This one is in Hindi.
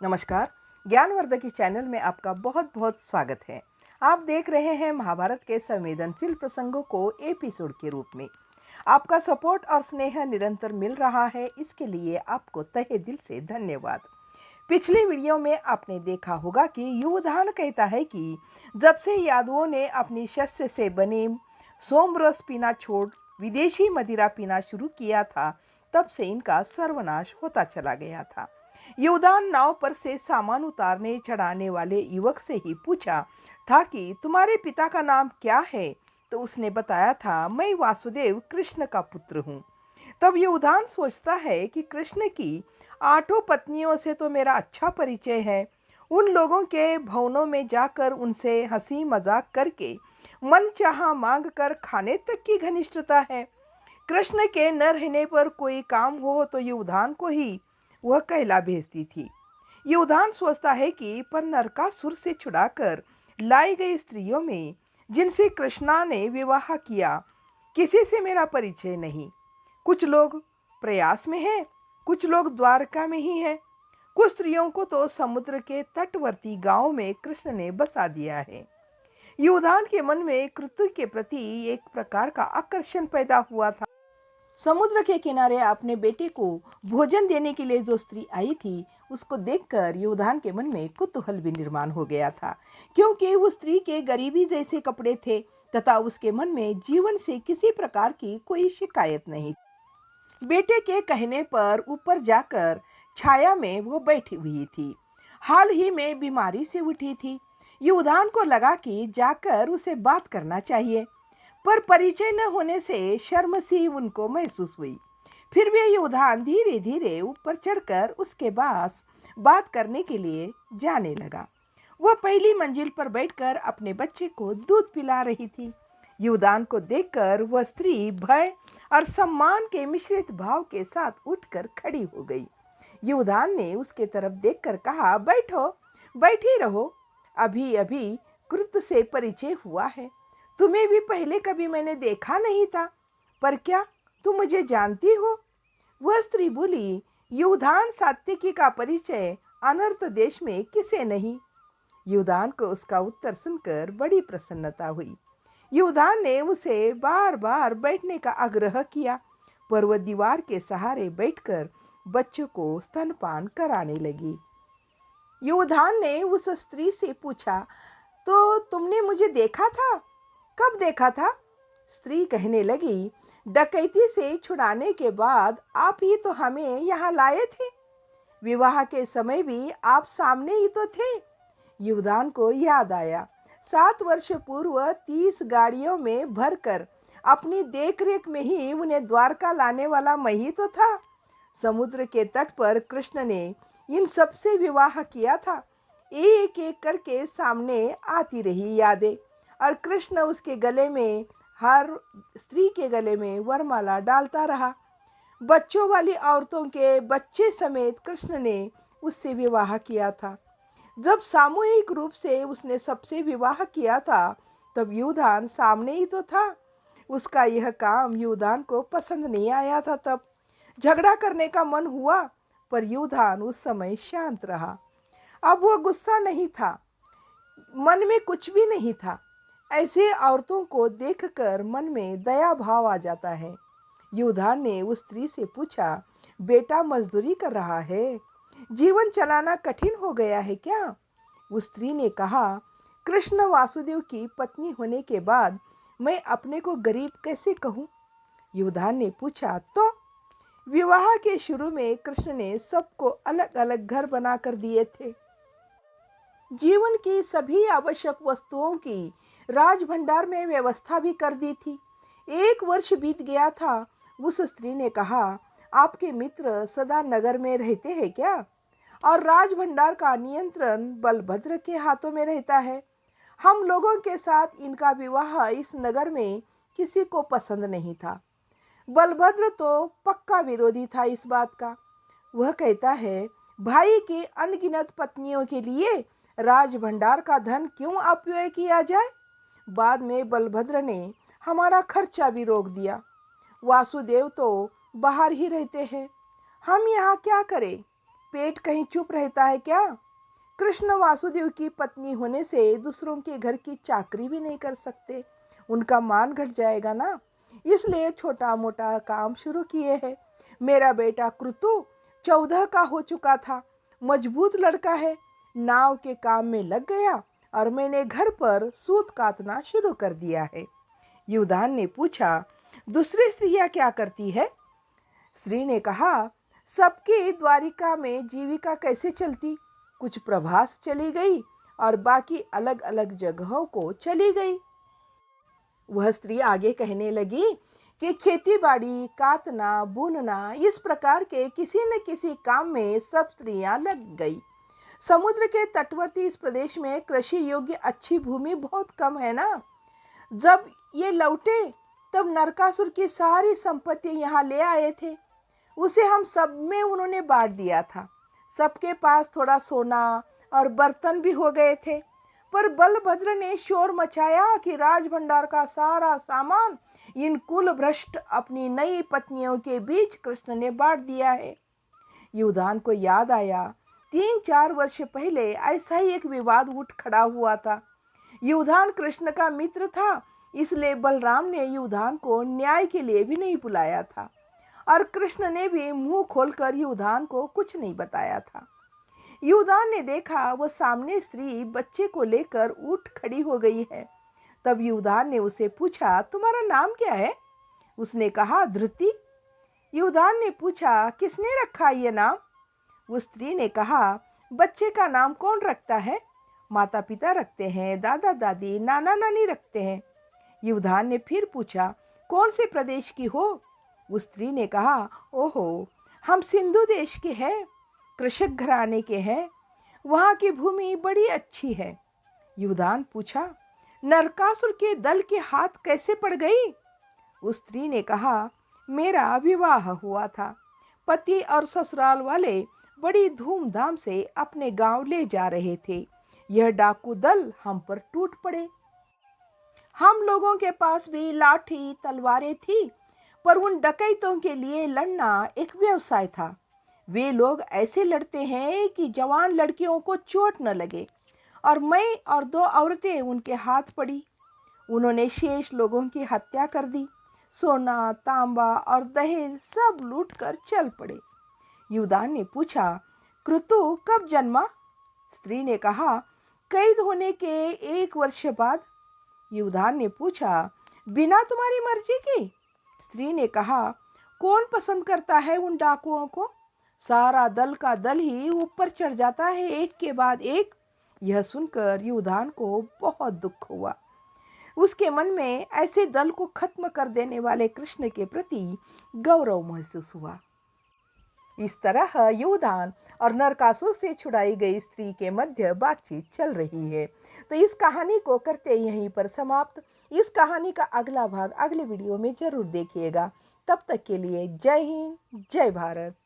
नमस्कार। ज्ञानवर्धकी चैनल में आपका बहुत बहुत स्वागत है। आप देख रहे हैं महाभारत के संवेदनशील प्रसंगों को एपिसोड के रूप में। आपका सपोर्ट और स्नेह निरंतर मिल रहा है, इसके लिए आपको तहे दिल से धन्यवाद। पिछली वीडियो में आपने देखा होगा कि युवधान कहता है कि जब से यादवों ने अपनी शस्य से बने सोमरस पीना छोड़ विदेशी मदिरा पीना शुरू किया था, तब से इनका सर्वनाश होता चला गया था। युवधान नाव पर से सामान उतारने चढ़ाने वाले युवक से ही पूछा था कि तुम्हारे पिता का नाम क्या है, तो उसने बताया था, मैं वासुदेव कृष्ण का पुत्र हूँ। तब युवधान सोचता है कि कृष्ण की 8 पत्नियों से तो मेरा अच्छा परिचय है। उन लोगों के भवनों में जाकर उनसे हंसी मजाक करके मन चाहा मांग कर खाने तक की घनिष्ठता है। कृष्ण के न रहने पर कोई काम हो तो युवधान को ही वह कहला भेजती थी। युवधान सोचता है कि पर नरकासुर से छुड़ाकर लाई गई स्त्रियों में जिनसे कृष्णा ने विवाह किया, किसी से मेरा परिचय नहीं। कुछ लोग प्रयास में हैं, कुछ लोग द्वारका में ही हैं। कुछ स्त्रियों को तो समुद्र के तटवर्ती गांव में कृष्ण ने बसा दिया है। युवधान के मन में कृत्य के प्रति एक प्रकार का आकर्षण पैदा हुआ था। समुद्र के किनारे अपने बेटे को भोजन देने के लिए जो स्त्री आई थी, उसको देखकर युवधान के मन में कुतूहल भी निर्माण हो गया था, क्योंकि उस स्त्री के गरीबी जैसे कपड़े थे तथा उसके मन में जीवन से किसी प्रकार की कोई शिकायत नहीं। बेटे के कहने पर ऊपर जाकर छाया में वो बैठी हुई थी। हाल ही में बीमारी से उठी थी। युवधान को लगा कि जाकर उसे बात करना चाहिए, पर परिचय न होने से शर्म सी उनको महसूस हुई। फिर भी युवधान धीरे धीरे ऊपर चढ़कर उसके पास बात करने के लिए जाने लगा। वह पहली मंजिल पर बैठकर अपने बच्चे को दूध पिला रही थी। युवधान को देखकर वह स्त्री भय और सम्मान के मिश्रित भाव के साथ उठकर खड़ी हो गई। युवधान ने उसके तरफ देखकर कहा, बैठो, बैठी रहो, अभी अभी कृत से परिचय हुआ है। तुम्हें भी पहले कभी मैंने देखा नहीं था, पर क्या तुम मुझे जानती हो? वह स्त्री बोली, युवधान सात्विकी का परिचय अनर्थ देश में किसे नहीं। युवधान को उसका उत्तर सुनकर बड़ी प्रसन्नता हुई। युवधान ने उसे बार बार बैठने का आग्रह किया, पर वह दीवार के सहारे बैठकर बच्चों को स्तनपान कराने लगी। युवधान ने उस स्त्री से पूछा, तो तुमने मुझे देखा था? कब देखा था? स्त्री कहने लगी, डकैती से छुड़ाने के बाद आप ही तो हमें यहाँ लाए थे। विवाह के समय भी आप सामने ही तो थे। युवधान को याद आया, 7 वर्ष पूर्व 30 गाड़ियों में भरकर अपनी देखरेख में ही उन्हें द्वारका लाने वाला मैं ही तो था। समुद्र के तट पर कृष्ण ने इन सबसे विवाह किया था। एक एक करके सामने आती रही यादें, और कृष्ण उसके गले में, हर स्त्री के गले में वरमाला डालता रहा। बच्चों वाली औरतों के बच्चे समेत कृष्ण ने उससे विवाह किया था। जब सामूहिक रूप से उसने सबसे विवाह किया था, तब युवधान सामने ही तो था। उसका यह काम युवधान को पसंद नहीं आया था। तब झगड़ा करने का मन हुआ, पर युवधान उस समय शांत रहा। अब वह गुस्सा नहीं था, मन में कुछ भी नहीं था। ऐसे औरतों को देखकर मन में दया भाव आ जाता है। युवधान ने उस स्त्री से पूछा, बेटा मजदूरी कर रहा है, जीवन चलाना कठिन हो गया है क्या? उस स्त्री ने कहा, कृष्ण वासुदेव की पत्नी होने के बाद मैं अपने को गरीब कैसे कहूँ? युवधान ने पूछा, तो विवाह के शुरू में कृष्ण ने सबको अलग अलग घर बनाकर दिए थे। जीवन की सभी आवश्यक वस्तुओं की राज भंडार में व्यवस्था भी कर दी थी। 1 वर्ष बीत गया था। उस स्त्री ने कहा, आपके मित्र सदा नगर में रहते हैं क्या? और राज भंडार का नियंत्रण बलभद्र के हाथों में रहता है। हम लोगों के साथ इनका विवाह इस नगर में किसी को पसंद नहीं था। बलभद्र तो पक्का विरोधी था इस बात का। वह कहता है, भाई की अनगिनत पत्नियों के लिए राज भंडार का धन क्यों अपव्यय किया जाए? बाद में बलभद्र ने हमारा खर्चा भी रोक दिया। वासुदेव तो बाहर ही रहते हैं, हम यहाँ क्या करें? पेट कहीं चुप रहता है क्या? कृष्ण वासुदेव की पत्नी होने से दूसरों के घर की चाकरी भी नहीं कर सकते, उनका मान घट जाएगा ना। इसलिए छोटा मोटा काम शुरू किए हैं। मेरा बेटा कृतु 14 का हो चुका था, मजबूत लड़का है, नाव के काम में लग गया और मैंने घर पर सूत काटना शुरू कर दिया है। युवधान ने पूछा, दूसरी स्त्रियां क्या करती है? स्त्री ने कहा, सबकी द्वारिका में जीविका कैसे चलती, कुछ प्रभास चली गई और बाकी अलग अलग जगहों को चली गई। वह स्त्री आगे कहने लगी कि खेती बाड़ी, काटना, बुनना, इस प्रकार के किसी न किसी काम में सब स्त्रियां लग गई। समुद्र के तटवर्ती इस प्रदेश में कृषि योग्य अच्छी भूमि बहुत कम है ना। जब ये लौटे तब नरकासुर की सारी संपत्ति यहाँ ले आए थे, उसे हम सब में उन्होंने बांट दिया था। सबके पास थोड़ा सोना और बर्तन भी हो गए थे, पर बलभद्र ने शोर मचाया कि राजभंडार का सारा सामान इन कुल भ्रष्ट अपनी नई पत्नियों के बीच कृष्ण ने बांट दिया है। युवधान को याद आया, 3-4 वर्ष पहले ऐसा ही एक विवाद उठ खड़ा हुआ था। युवधान कृष्ण का मित्र था, इसलिए बलराम ने युवधान को न्याय के लिए भी नहीं बुलाया था और कृष्ण ने भी मुंह खोलकर युवधान को कुछ नहीं बताया था। युवधान ने देखा वह सामने स्त्री बच्चे को लेकर उठ खड़ी हो गई है। तब युवधान ने उसे पूछा, तुम्हारा नाम क्या है? उसने कहा, धृति। युवधान ने पूछा, किसने रखा ये नाम? उस स्त्री ने कहा, बच्चे का नाम कौन रखता है? माता पिता रखते हैं, दादा दादी, नाना नानी रखते हैं। युवधान ने फिर पूछा, कौन से प्रदेश की हो? उस स्त्री ने कहा, ओहो, हम सिंधु देश के हैं, कृषक घराने के हैं, वहाँ की भूमि बड़ी अच्छी है। युवधान पूछा, नरकासुर के दल के हाथ कैसे पड़ गई? उस स्त्री ने कहा, मेरा विवाह हुआ था, पति और ससुराल वाले बड़ी धूमधाम से अपने गांव ले जा रहे थे, यह डाकू दल हम पर टूट पड़े। हम लोगों के पास भी लाठी तलवारें थी, पर उन डकैतों के लिए लड़ना एक व्यवसाय था। वे लोग ऐसे लड़ते हैं कि जवान लड़कियों को चोट न लगे, और मैं और 2 औरतें उनके हाथ पड़ी। उन्होंने शेष लोगों की हत्या कर दी, सोना, तांबा और दहेज सब लूट कर चल पड़े। युवधान ने पूछा, कृतु कब जन्मा? स्त्री ने कहा, कैद होने के 1 वर्ष बाद। युवधान ने पूछा, बिना तुम्हारी मर्जी की? स्त्री ने कहा, कौन पसंद करता है उन डाकुओं को? सारा दल का दल ही ऊपर चढ़ जाता है एक के बाद एक। यह सुनकर युवधान को बहुत दुख हुआ। उसके मन में ऐसे दल को खत्म कर देने वाले कृष्ण के प्रति गौरव महसूस हुआ। इस तरह युवधान और नरकासुर से छुड़ाई गई स्त्री के मध्य बातचीत चल रही है। तो इस कहानी को करते यहीं पर समाप्त। इस कहानी का अगला भाग अगले वीडियो में जरूर देखिएगा। तब तक के लिए जय हिंद, जय भारत।